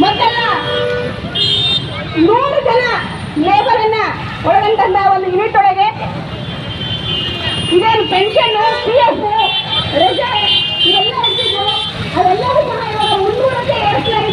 ಮೊದಲ 100 ಜನ ಲೇಬರ್ ಅನ್ನ ಒಳಗೊಂಡ ಒಂದು ಯೂನಿಟ್ ಒಳಗೆ ಇದೇನು ಪೆನ್ಷನ್ PF ರಜಾ ಇವೆಲ್ಲ ಇರ್ತಿದ್ವು. ಅವೆಲ್ಲವೂ ಸಹ ಇವಾಗ 300ಕ್ಕೆ ಏರಿಸಲಾಗಿದೆ.